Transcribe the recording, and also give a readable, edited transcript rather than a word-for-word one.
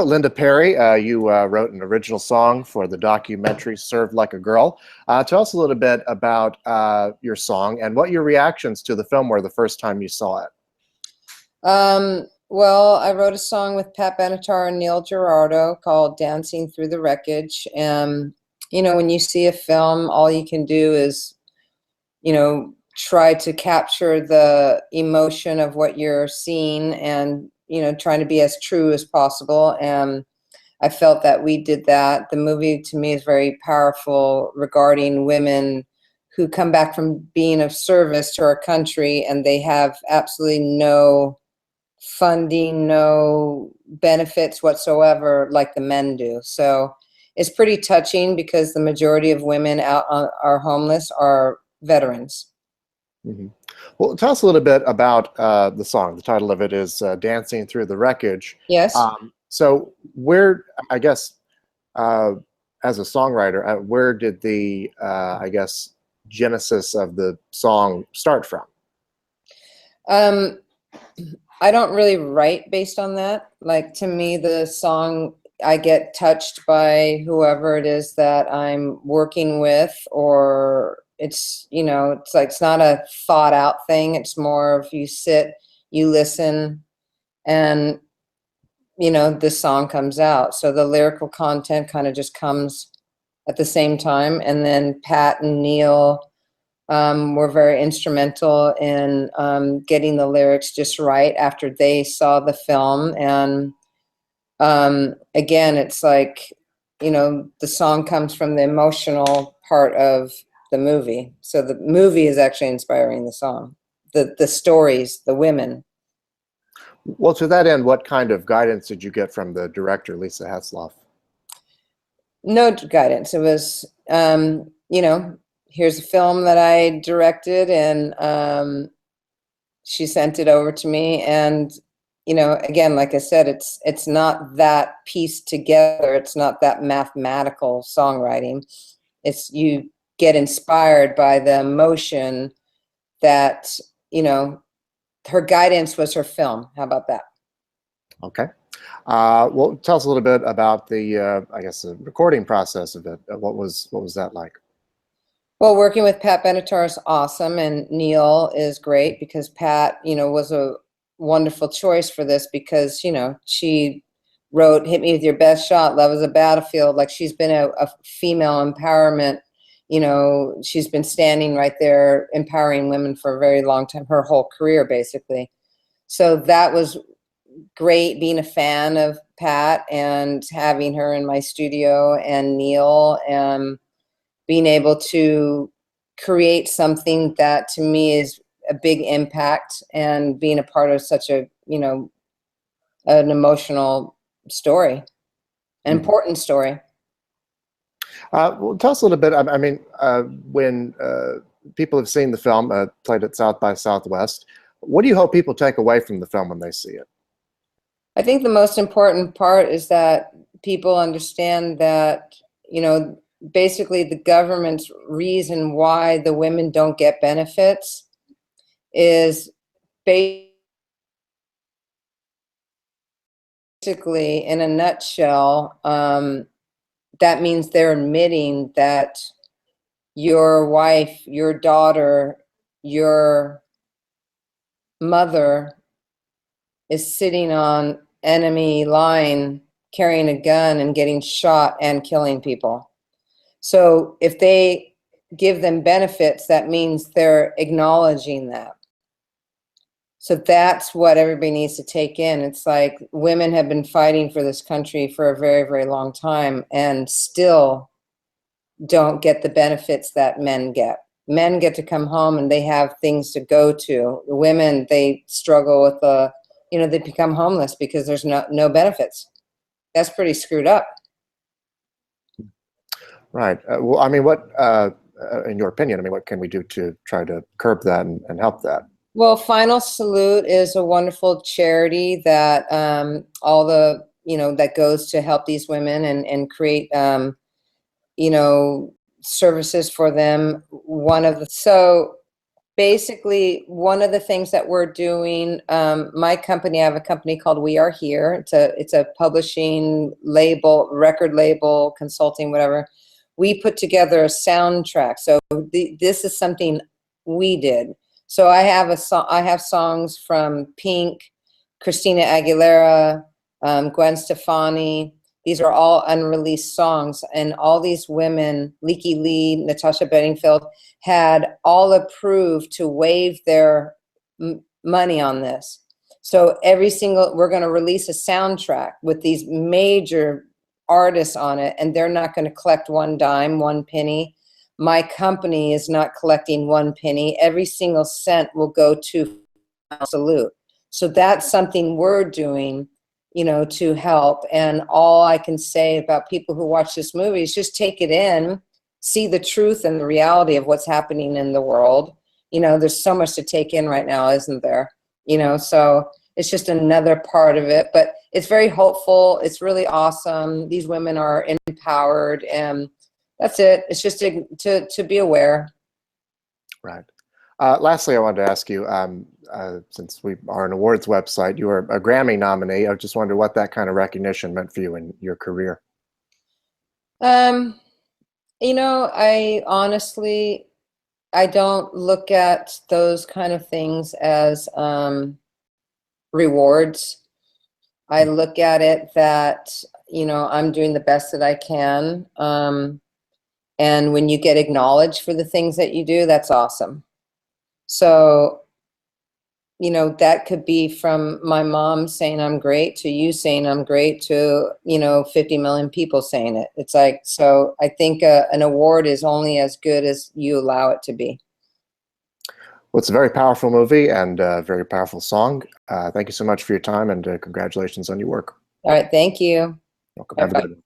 Linda Perry, you wrote an original song for the documentary Served Like a Girl. Tell us a little bit about your song and what your reactions to the film were the first time you saw it. Well, I wrote a song with Pat Benatar and Neil Giraldo called Dancing Through the Wreckage. You know, when you see a film, all you can do is, try to capture the emotion of what you're seeing and, trying to be as true as possible. And I felt that we did that. The movie to me is very powerful regarding women who come back from being of service to our country and they have absolutely no funding, no benefits whatsoever like the men do. So it's pretty touching because the majority of women out are homeless are veterans. Mhm. Well, tell us a little bit about the song. The title of it is Dancing Through the Wreckage. Yes. So where, I guess, uh, as a songwriter, where did the, I guess, genesis of the song start from? Um, I don't really write based on that. Like, to me, the song, I get touched by whoever it is that I'm working with, or it's like, it's not a thought out thing. It's more of you sit, you listen, and, this song comes out. So the lyrical content kind of just comes at the same time. And then Pat and Neil were very instrumental in getting the lyrics just right after they saw the film. And again, it's like, the song comes from the emotional part of the movie. So the movie is actually inspiring the song, the stories, the women. Well, to that end, what kind of guidance did you get from the director, Lysa Heslov? No guidance. It was, here's a film that I directed, and she sent it over to me. And again, like I said, it's not that pieced together. It's not that mathematical songwriting. It's, you get inspired by the emotion that, her guidance was her film. How about that? Okay. Well, tell us a little bit about the, I guess, the recording process of it. What was that like? Well, working with Pat Benatar is awesome, and Neil is great because Pat, was a wonderful choice for this because, she wrote "Hit Me with Your Best Shot," "Love is a Battlefield." Like, she's been a female empowerment. She's been standing right there empowering women for a very long time, her whole career, basically. So that was great, being a fan of Pat and having her in my studio, and Neil, and being able to create something that to me is a big impact, and being a part of such a, an emotional story, an Mhm. important story. Well, tell us a little bit. I mean, when people have seen the film, played at South by Southwest, what do you hope people take away from the film when they see it? I think the most important part is that people understand that, basically the government's reason why the women don't get benefits is basically, in a nutshell, that means they're admitting that your wife, your daughter, your mother is sitting on enemy line carrying a gun and getting shot and killing people. So if they give them benefits, that means they're acknowledging that. So that's what everybody needs to take in. It's like, women have been fighting for this country for a very, very long time and still don't get the benefits that men get. Men get to come home and they have things to go to. The women, they struggle with they become homeless because there's no benefits. That's pretty screwed up. Right. Well, I mean, in your opinion, I mean, what can we do to try to curb that and help that? Well, Final Salute is a wonderful charity that all the, that goes to help these women and create, services for them. So basically, one of the things that we're doing, my company, I have a company called We Are Here. It's a publishing label, record label, consulting, whatever. We put together a soundtrack. So this is something we did. So I have songs from Pink, Christina Aguilera, Gwen Stefani. These are all unreleased songs, and all these women, Leaky Lee, Natasha Bedingfield, had all approved to waive their money on this. So we're going to release a soundtrack with these major artists on it, and they're not going to collect one dime, one penny. My company is not collecting one penny. Every single cent will go to Salute. So that's something we're doing, you know, to help. And all I can say about people who watch this movie is just take it in, see the truth and the reality of what's happening in the world. You know, there's so much to take in right now, isn't there? You know, so it's just another part of it, but it's very hopeful. It's really awesome. These women are empowered, and that's it. It's just to be aware. Right. Lastly, I wanted to ask you, since we are an awards website, you were a Grammy nominee. I just wondered what that kind of recognition meant for you in your career. You know, I honestly, I don't look at those kind of things as rewards. I look at it that, you know, I'm doing the best that I can. And when you get acknowledged for the things that you do, that's awesome. So, you know, that could be from my mom saying I'm great to you saying I'm great to, you know, 50 million people saying it. It's like, so I think an award is only as good as you allow it to be. Well, it's a very powerful movie and a very powerful song. Thank you so much for your time, and congratulations on your work. All right. Thank you. Welcome. Have a good one.